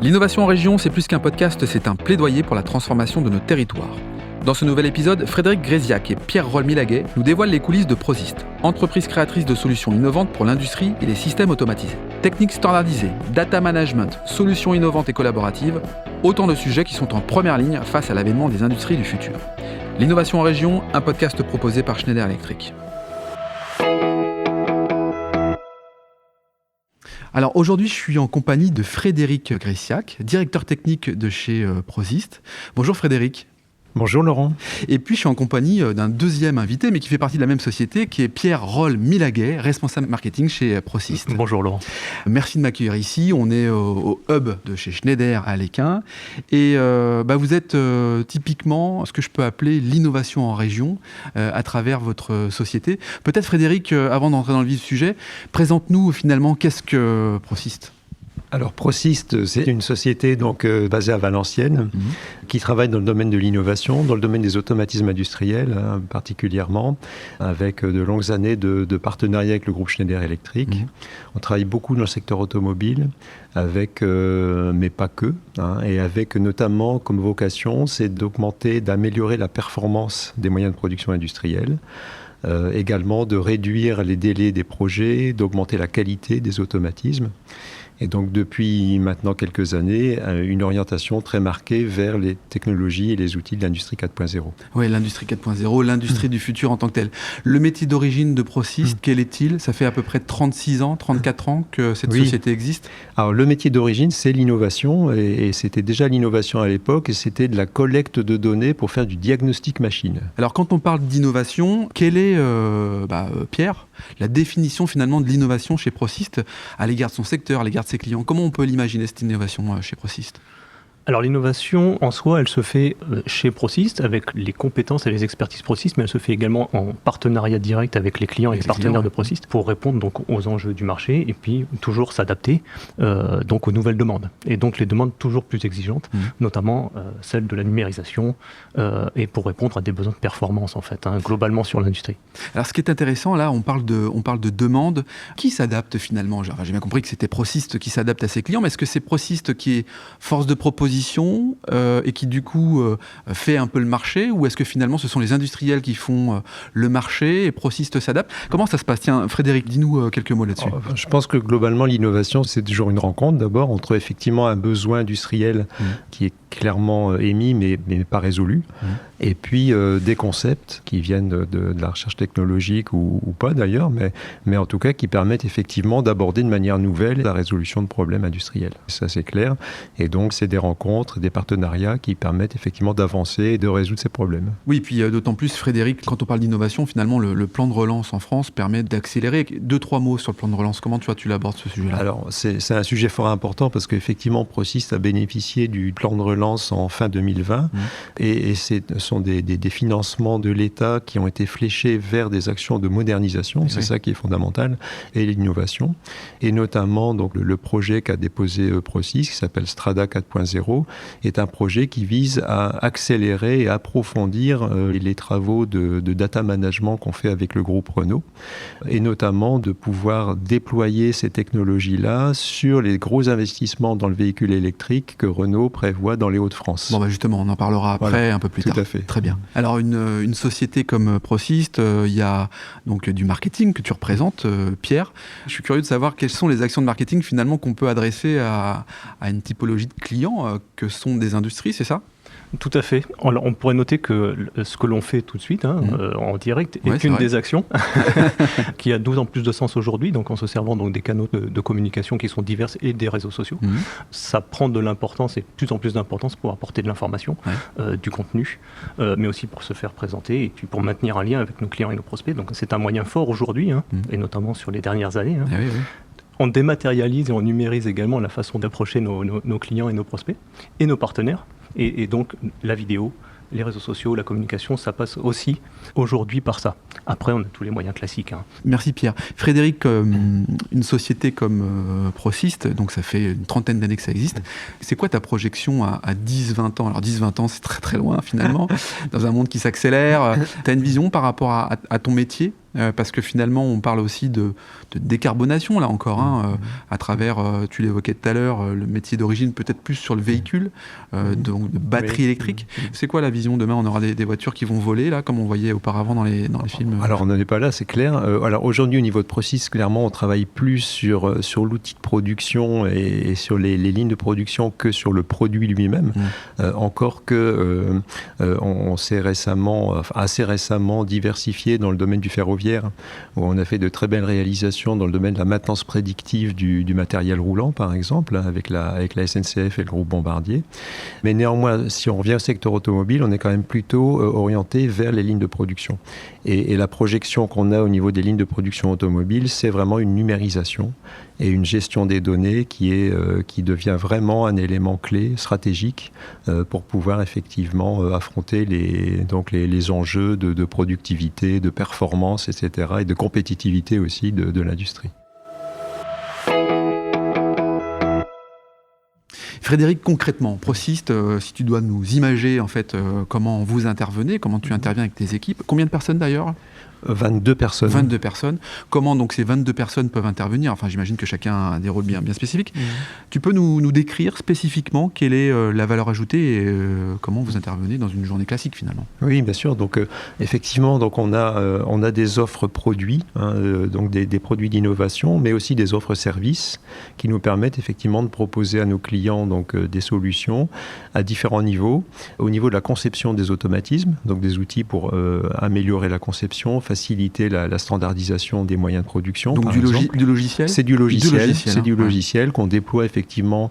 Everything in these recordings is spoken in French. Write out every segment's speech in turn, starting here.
L'innovation en région, c'est plus qu'un podcast, c'est un plaidoyer pour la transformation de nos territoires. Dans ce nouvel épisode, Frédéric Gréziac et Pierre Roll-Milaguet nous dévoilent les coulisses de Prosist, entreprise créatrice de solutions innovantes pour l'industrie et les systèmes automatisés. Techniques standardisées, data management, solutions innovantes et collaboratives, autant de sujets qui sont en première ligne face à l'avènement des industries du futur. L'innovation en région, un podcast proposé par Schneider Electric. Alors aujourd'hui, je suis en compagnie de Frédéric Gréziac, directeur technique de chez Prosist. Bonjour Frédéric. Bonjour Laurent. Et puis je suis en compagnie d'un deuxième invité, mais qui fait partie de la même société, qui est Pierre Roll-Milaguet, responsable marketing chez Prosist. Bonjour Laurent. Merci de m'accueillir ici. On est au hub de chez Schneider à Léquin. Et vous êtes typiquement ce que je peux appeler l'innovation en région à travers votre société. Peut-être Frédéric, avant d'entrer dans le vif du sujet, présente-nous finalement qu'est-ce que Prosist. Alors Prosist, c'est une société basée à Valenciennes qui travaille dans le domaine de l'innovation, dans le domaine des automatismes industriels particulièrement, avec de longues années de partenariat avec le groupe Schneider Electric. On travaille beaucoup dans le secteur automobile, mais pas que, et avec notamment comme vocation, c'est d'améliorer la performance des moyens de production industriels. Également de réduire les délais des projets, d'augmenter la qualité des automatismes. Et donc depuis maintenant quelques années, une orientation très marquée vers les technologies et les outils de l'industrie 4.0. Oui, l'industrie 4.0, l'industrie du futur en tant que telle. Le métier d'origine de Prosist, quel est-il ? Ça fait à peu près 36 ans, 34 ans que cette société existe. Alors le métier d'origine, c'est l'innovation, et c'était déjà l'innovation à l'époque, et c'était de la collecte de données pour faire du diagnostic machine. Alors quand on parle d'innovation, quelle est, Pierre, la définition finalement de l'innovation chez Prosist à l'égard de son secteur, à l'égard de ses clients? Comment on peut l'imaginer cette innovation chez Prosist? Alors l'innovation en soi, elle se fait chez Prosist avec les compétences et les expertises Prosist, mais elle se fait également en partenariat direct avec les clients et les partenaires de Prosist pour répondre donc aux enjeux du marché et puis toujours s'adapter donc aux nouvelles demandes. Et donc les demandes toujours plus exigeantes, notamment celle de la numérisation et pour répondre à des besoins de performance en fait, globalement sur l'industrie. Alors ce qui est intéressant là, on parle de demande. Qui s'adapte finalement? J'ai bien compris que c'était Prosist qui s'adapte à ses clients, mais est-ce que c'est Prosist qui est force de proposition et qui du coup fait un peu le marché, ou est-ce que finalement ce sont les industriels qui font le marché et Prosist s'adapte? Comment ça se passe? Tiens, Frédéric, dis-nous quelques mots là-dessus. Je pense que globalement l'innovation, c'est toujours une rencontre d'abord entre effectivement un besoin industriel qui est clairement émis mais pas résolu, et puis des concepts qui viennent de la recherche technologique ou pas d'ailleurs, mais en tout cas qui permettent effectivement d'aborder de manière nouvelle la résolution de problèmes industriels. Ça c'est clair, et donc c'est des rencontres, des partenariats qui permettent effectivement d'avancer et de résoudre ces problèmes. Oui, puis d'autant plus Frédéric, quand on parle d'innovation, finalement le plan de relance en France permet d'accélérer. 2-3 mots sur le plan de relance, comment tu l'abordes ce sujet-là? Alors c'est un sujet fort important parce qu'effectivement Prosist a bénéficié du plan de relance en fin 2020 et ce sont des financements de l'État qui ont été fléchés vers des actions de modernisation, c'est ça qui est fondamental, et l'innovation. Et notamment donc, le projet qu'a déposé Prosist, qui s'appelle Strada 4.0, est un projet qui vise à accélérer et approfondir les travaux de data management qu'on fait avec le groupe Renault, et notamment de pouvoir déployer ces technologies-là sur les gros investissements dans le véhicule électrique que Renault prévoit dans les Hauts-de-France. Bon, justement, on en parlera après, un peu plus tard. Tout à fait. Très bien. Alors, une société comme Prosist, il y a donc du marketing que tu représentes, Pierre. Je suis curieux de savoir quelles sont les actions de marketing finalement qu'on peut adresser à une typologie de clients que sont des industries, c'est ça ? Tout à fait. On pourrait noter que ce que l'on fait tout de suite en direct est une des actions qui a d'autant plus de sens aujourd'hui, donc en se servant donc des canaux de communication qui sont divers et des réseaux sociaux. Ça prend de l'importance et de plus en plus d'importance pour apporter de l'information, du contenu, mais aussi pour se faire présenter et puis pour maintenir un lien avec nos clients et nos prospects. Donc c'est un moyen fort aujourd'hui, et notamment sur les dernières années. On dématérialise et on numérise également la façon d'approcher nos clients et nos prospects et nos partenaires. Et donc la vidéo, les réseaux sociaux, la communication, ça passe aussi aujourd'hui par ça. Après, on a tous les moyens classiques. Merci Pierre. Frédéric, une société comme Prosist, donc ça fait une trentaine d'années que ça existe. C'est quoi ta projection à 10-20 ans? Alors 10-20 ans, c'est très très loin finalement, dans un monde qui s'accélère. Tu as une vision par rapport à ton métier parce que finalement, on parle aussi de décarbonation, là encore, à travers, tu l'évoquais tout à l'heure, le métier d'origine peut-être plus sur le véhicule, donc de batterie électrique. C'est quoi la vision demain? On aura des voitures qui vont voler, là, comme on voyait auparavant dans les films? Alors, on n'en est pas là, c'est clair. Alors, aujourd'hui, au niveau de Procis, clairement, on travaille plus sur l'outil de production et sur les lignes de production que sur le produit lui-même. Encore que on s'est assez récemment diversifié dans le domaine du ferroviaire, où on a fait de très belles réalisations dans le domaine de la maintenance prédictive du matériel roulant, par exemple, avec la SNCF et le groupe Bombardier. Mais néanmoins, si on revient au secteur automobile, on est quand même plutôt orienté vers les lignes de production. Et la projection qu'on a au niveau des lignes de production automobile, c'est vraiment une numérisation et une gestion des données qui devient vraiment un élément clé, stratégique, pour pouvoir effectivement affronter les enjeux de productivité, de performance, etc., et de compétitivité aussi de l'industrie. Frédéric, concrètement, Procis, si tu dois nous imager en fait comment vous intervenez, comment tu interviens avec tes équipes, combien de personnes d'ailleurs ? 22 personnes. 22 personnes. Comment donc ces 22 personnes peuvent intervenir? Enfin, j'imagine que chacun a des rôles bien spécifiques. Tu peux nous décrire spécifiquement quelle est la valeur ajoutée et comment vous intervenez dans une journée classique finalement? Oui, bien sûr. Donc, effectivement, donc on a des offres produits, donc des produits d'innovation, mais aussi des offres services qui nous permettent effectivement de proposer à nos clients donc, des solutions à différents niveaux. Au niveau de la conception des automatismes, donc des outils pour améliorer la conception, faciliter la standardisation des moyens de production. Donc du logiciel? C'est du logiciel qu'on déploie effectivement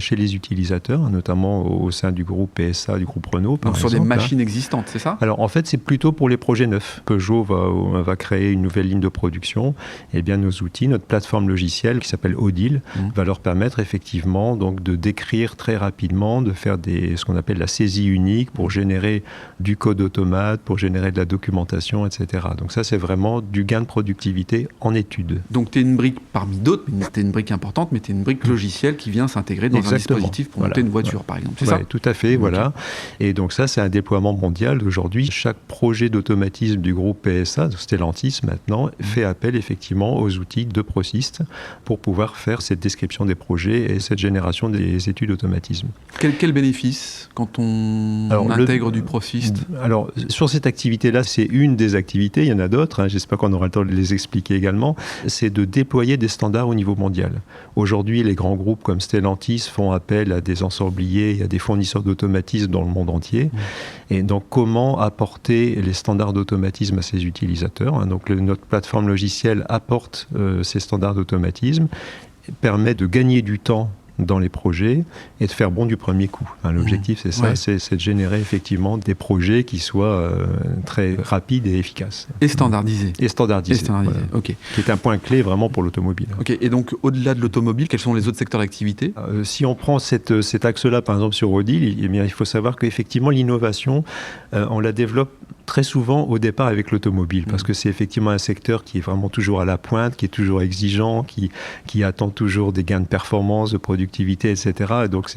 chez les utilisateurs, notamment au sein du groupe PSA, du groupe Renault. Donc sur des machines existantes, c'est ça? Alors en fait, c'est plutôt pour les projets neufs. Peugeot va créer une nouvelle ligne de production. Et bien nos outils, notre plateforme logicielle qui s'appelle Odile, va leur permettre effectivement donc, de décrire très rapidement, de faire ce qu'on appelle la saisie unique pour générer du code automate, pour générer de la documentation, etc. Donc ça, c'est vraiment du gain de productivité en étude. Donc tu es une brique parmi d'autres, tu es une brique importante, mais tu es une brique logicielle qui vient s'intégrer dans un dispositif pour monter une voiture, par exemple. C'est ça? Tout à fait, voilà. Et donc ça, c'est un déploiement mondial. Aujourd'hui, chaque projet d'automatisme du groupe PSA, Stellantis maintenant, fait appel effectivement aux outils de Procis pour pouvoir faire cette description des projets et cette génération des études d'automatisme. Quel bénéfice quand on intègre du Procis? Alors, sur cette activité-là, c'est une des activités, il y en a d'autres, j'espère qu'on aura le temps de les expliquer également, c'est de déployer des standards au niveau mondial. Aujourd'hui, les grands groupes comme Stellantis font appel à des ensembliers et à des fournisseurs d'automatisme dans le monde entier. Et donc, comment apporter les standards d'automatisme à ces utilisateurs? Donc, notre plateforme logicielle apporte ces standards d'automatisme, permet de gagner du temps dans les projets et de faire bon du premier coup. L'objectif, c'est ça, c'est de générer effectivement des projets qui soient très rapides et efficaces. Et standardisés. Voilà. Ok. Qui est un point clé vraiment pour l'automobile. Ok. Et donc, au-delà de l'automobile, quels sont les autres secteurs d'activité? Si on prend cet axe-là, par exemple, sur Odile, il faut savoir qu'effectivement, l'innovation, on la développe très souvent au départ avec l'automobile, parce que c'est effectivement un secteur qui est vraiment toujours à la pointe, qui est toujours exigeant, qui attend toujours des gains de performance, de productivité, etc. Et donc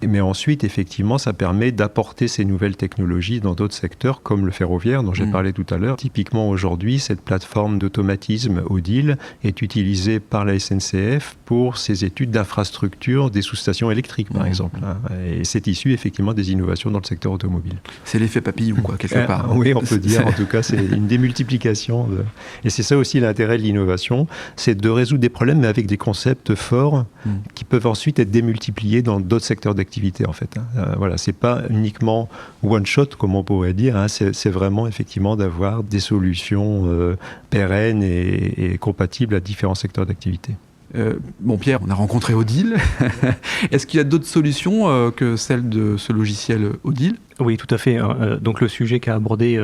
mais ensuite, effectivement, ça permet d'apporter ces nouvelles technologies dans d'autres secteurs, comme le ferroviaire, dont j'ai parlé tout à l'heure. Typiquement, aujourd'hui, cette plateforme d'automatisme Odile est utilisée par la SNCF pour ses études d'infrastructure des sous-stations électriques, par exemple. Et c'est issu, effectivement, des innovations dans le secteur automobile. C'est l'effet papillon, quoi, quelque part. Oui, on peut dire. En tout cas, c'est une démultiplication. Et c'est ça aussi l'intérêt de l'innovation, c'est de résoudre des problèmes, mais avec des concepts forts qui peuvent ensuite être démultipliés dans d'autres secteurs d'activité, en fait. Voilà, c'est pas uniquement one shot, comme on pourrait dire. C'est vraiment, effectivement, d'avoir des solutions pérennes et compatibles à différents secteurs d'activité. Bon, Pierre, on a rencontré Odile. Est-ce qu'il y a d'autres solutions que celle de ce logiciel Odile? Oui, tout à fait. Donc le sujet qu'a abordé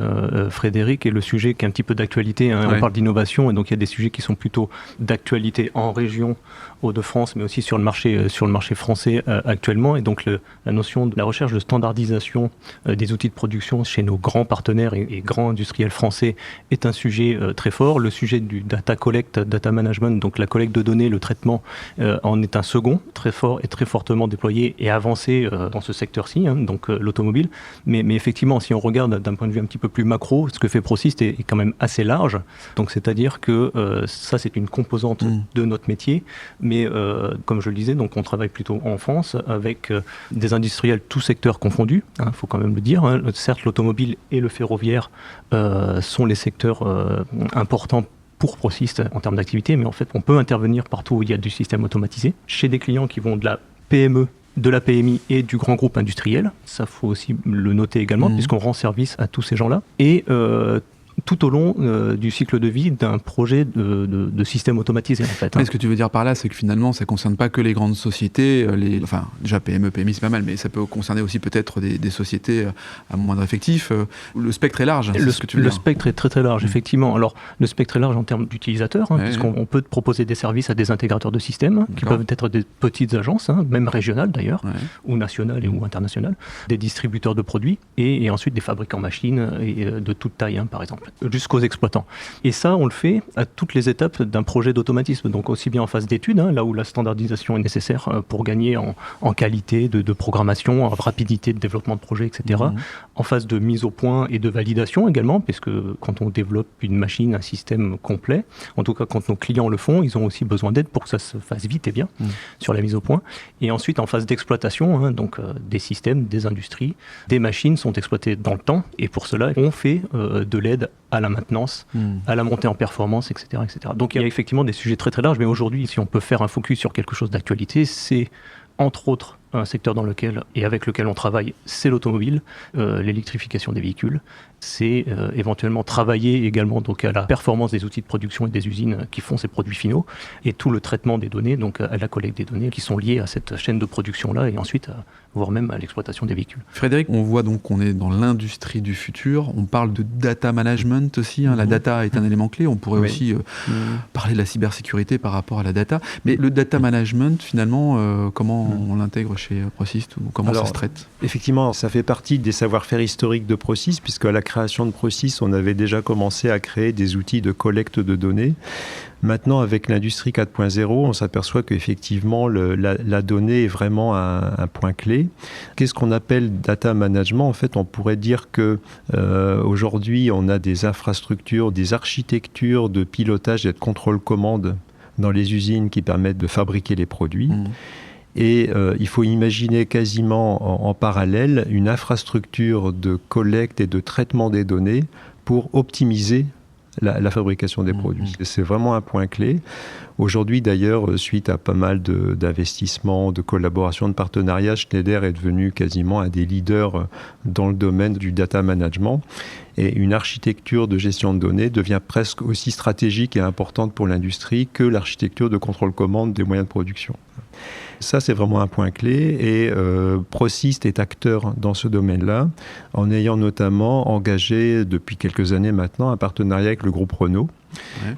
Frédéric est le sujet qui est un petit peu d'actualité. On parle d'innovation, et donc il y a des sujets qui sont plutôt d'actualité en région Hauts-de-France, mais aussi sur le marché français actuellement. Et donc la notion de la recherche de standardisation des outils de production chez nos grands partenaires et grands industriels français est un sujet très fort. Le sujet du data collect, data management, donc la collecte de données, le traitement, en est un second, très fort et très fortement déployé et avancé dans ce secteur-ci, donc l'automobile. Mais effectivement, si on regarde d'un point de vue un petit peu plus macro, ce que fait ProSys est quand même assez large. Donc c'est-à-dire que ça, c'est une composante de notre métier. Mais comme je le disais, donc on travaille plutôt en France avec des industriels tous secteurs confondus, faut quand même le dire. Certes, l'automobile et le ferroviaire sont les secteurs importants pour ProSys en termes d'activité, mais en fait, on peut intervenir partout où il y a du système automatisé, chez des clients qui vont de la PME, de la PMI et du grand groupe industriel. Ça, faut aussi le noter également, puisqu'on rend service à tous ces gens-là. Et tout au long du cycle de vie d'un projet de système automatisé, en fait. Mais ce que tu veux dire par là, c'est que finalement, ça ne concerne pas que les grandes sociétés, enfin, déjà PME, PMI, c'est pas mal, mais ça peut concerner aussi peut-être des sociétés à moindre effectif. Le spectre est large. Le spectre est très très large, effectivement. Alors, le spectre est large en termes d'utilisateurs, puisqu'on peut proposer des services à des intégrateurs de systèmes, qui peuvent être des petites agences, même régionales d'ailleurs, ou nationales ou internationales, des distributeurs de produits, et ensuite des fabricants machines de toute taille, par exemple, jusqu'aux exploitants. Et ça, on le fait à toutes les étapes d'un projet d'automatisme, donc aussi bien en phase d'étude, là où la standardisation est nécessaire pour gagner en qualité de programmation, en rapidité de développement de projet, etc. En phase de mise au point et de validation également, puisque quand on développe une machine, un système complet, en tout cas quand nos clients le font, ils ont aussi besoin d'aide pour que ça se fasse vite et bien sur la mise au point. Et ensuite, en phase d'exploitation, donc des systèmes, des industries, des machines sont exploitées dans le temps, et pour cela, on fait de l'aide à la maintenance, à la montée en performance, etc., etc. Donc il y a effectivement des sujets très très larges, mais aujourd'hui, si on peut faire un focus sur quelque chose d'actualité, c'est entre autres un secteur dans lequel et avec lequel on travaille, c'est l'automobile, l'électrification des véhicules. C'est éventuellement travailler également donc à la performance des outils de production et des usines qui font ces produits finaux, et tout le traitement des données, donc à la collecte des données qui sont liées à cette chaîne de production-là, et ensuite voire même à l'exploitation des véhicules. Frédéric, on voit donc qu'on est dans l'industrie du futur. On parle de data management aussi. La data est un élément clé. On pourrait aussi parler de la cybersécurité par rapport à la data. Mais le data management, finalement, comment on l'intègre chez ProSys ou comment ça se traite ? Effectivement, ça fait partie des savoir-faire historiques de ProSys, puisque à la création de ProSys, on avait déjà commencé à créer des outils de collecte de données. Maintenant, avec l'industrie 4.0, on s'aperçoit qu'effectivement, la donnée est vraiment un point clé. Qu'est-ce qu'on appelle data management ? En fait, on pourrait dire que aujourd'hui, on a des infrastructures, des architectures de pilotage et de contrôle-commande dans les usines qui permettent de fabriquer les produits. Et il faut imaginer quasiment en parallèle une infrastructure de collecte et de traitement des données pour optimiser la fabrication des produits. C'est vraiment un point clé. Aujourd'hui, d'ailleurs, suite à pas mal d'investissements, de collaborations, de partenariats, Schneider est devenu quasiment un des leaders dans le domaine du data management. Et une architecture de gestion de données devient presque aussi stratégique et importante pour l'industrie que l'architecture de contrôle-commande des moyens de production. Ça, c'est vraiment un point clé, et ProSys est acteur dans ce domaine-là, en ayant notamment engagé depuis quelques années maintenant un partenariat avec le groupe Renault,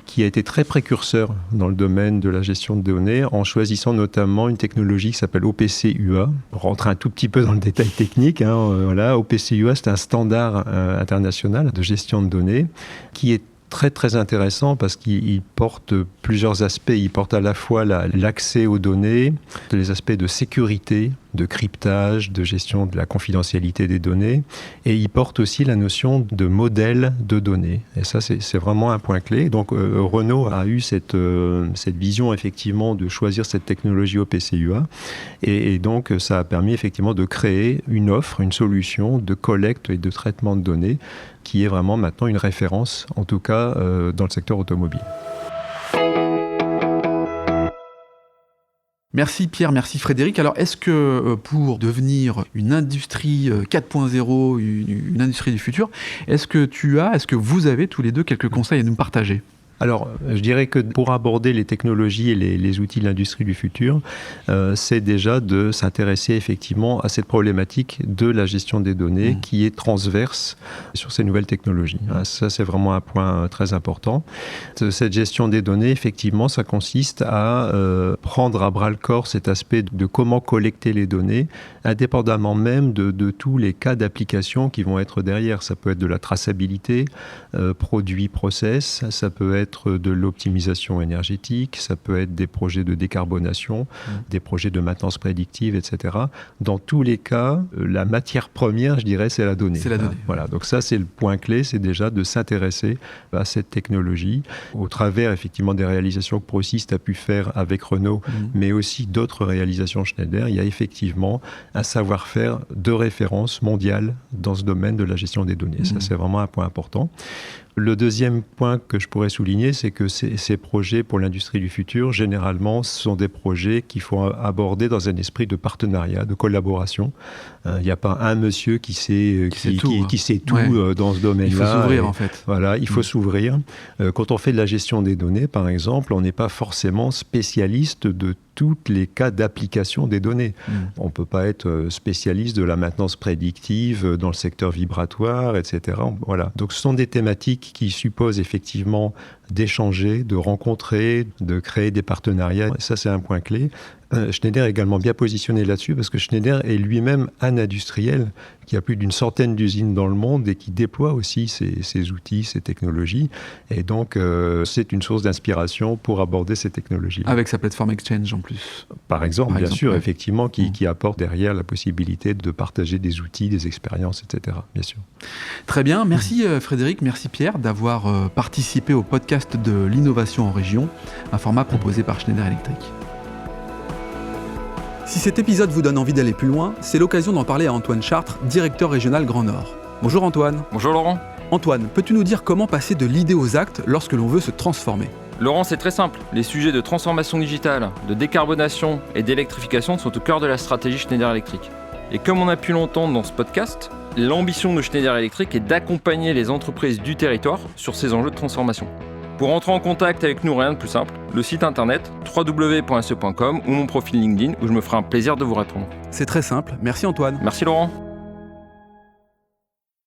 qui a été très précurseur dans le domaine de la gestion de données, en choisissant notamment une technologie qui s'appelle OPC-UA. On rentre un tout petit peu dans le détail technique. OPC-UA, c'est un standard international de gestion de données qui est très très intéressant parce qu'il porte plusieurs aspects. Il porte à la fois l'accès aux données, les aspects de sécurité, de cryptage, de gestion de la confidentialité des données, et il porte aussi la notion de modèle de données. Et ça, c'est vraiment un point clé. Donc Renault a eu cette vision effectivement de choisir cette technologie OPC-UA, et donc ça a permis effectivement de créer une offre, une solution de collecte et de traitement de données qui est vraiment maintenant une référence, en tout cas dans le secteur automobile. Merci Pierre, merci Frédéric. Alors est-ce que pour devenir une industrie 4.0, une industrie du futur, est-ce que vous avez tous les deux quelques conseils à nous partager ? Alors, je dirais que pour aborder les technologies et les outils de l'industrie du futur, c'est déjà de s'intéresser effectivement à cette problématique de la gestion des données qui est transverse sur ces nouvelles technologies. Ça, c'est vraiment un point très important. Cette gestion des données, effectivement, ça consiste à prendre à bras-le-corps cet aspect de comment collecter les données, indépendamment même de tous les cas d'application qui vont être derrière. Ça peut être de la traçabilité, produit, process, ça peut être être de l'optimisation énergétique, ça peut être des projets de décarbonation, des projets de maintenance prédictive, etc. Dans tous les cas, la matière première, je dirais, c'est la donnée. C'est la donnée. Voilà, donc ça, c'est le point clé, c'est déjà de s'intéresser à cette technologie au travers, effectivement, des réalisations que ProSys a pu faire avec Renault, mais aussi d'autres réalisations Schneider. Il y a effectivement un savoir-faire de référence mondiale dans ce domaine de la gestion des données. Ça, c'est vraiment un point important. Le deuxième point que je pourrais souligner, c'est que ces projets pour l'industrie du futur, généralement, ce sont des projets qu'il faut aborder dans un esprit de partenariat, de collaboration. Il n'y a pas un monsieur qui sait tout dans ce domaine-là. Il faut s'ouvrir, en fait. Voilà, il faut s'ouvrir. Quand on fait de la gestion des données, par exemple, on n'est pas forcément spécialiste de tous les cas d'application des données. On ne peut pas être spécialiste de la maintenance prédictive dans le secteur vibratoire, etc. Voilà. Donc, ce sont des thématiques qui supposent effectivement d'échanger, de rencontrer, de créer des partenariats. Et ça, c'est un point clé. Schneider est également bien positionné là-dessus parce que Schneider est lui-même un industriel qui a plus d'une centaine d'usines dans le monde et qui déploie aussi ces outils, ces technologies. Et donc, c'est une source d'inspiration pour aborder ces technologies. Avec sa plateforme Exchange en plus. Par exemple, bien sûr, effectivement, qui apporte derrière la possibilité de partager des outils, des expériences, etc. Bien sûr. Très bien. Merci Frédéric, merci Pierre d'avoir participé au podcast de l'innovation en région, un format proposé par Schneider Electric. Si cet épisode vous donne envie d'aller plus loin, c'est l'occasion d'en parler à Antoine Chartres, directeur régional Grand Nord. Bonjour Antoine. Bonjour Laurent. Antoine, peux-tu nous dire comment passer de l'idée aux actes lorsque l'on veut se transformer ? Laurent, c'est très simple. Les sujets de transformation digitale, de décarbonation et d'électrification sont au cœur de la stratégie Schneider Electric. Et comme on a pu l'entendre dans ce podcast, l'ambition de Schneider Electric est d'accompagner les entreprises du territoire sur ces enjeux de transformation. Pour entrer en contact avec nous, rien de plus simple, le site internet www.se.com ou mon profil LinkedIn où je me ferai un plaisir de vous répondre. C'est très simple, merci Antoine. Merci Laurent.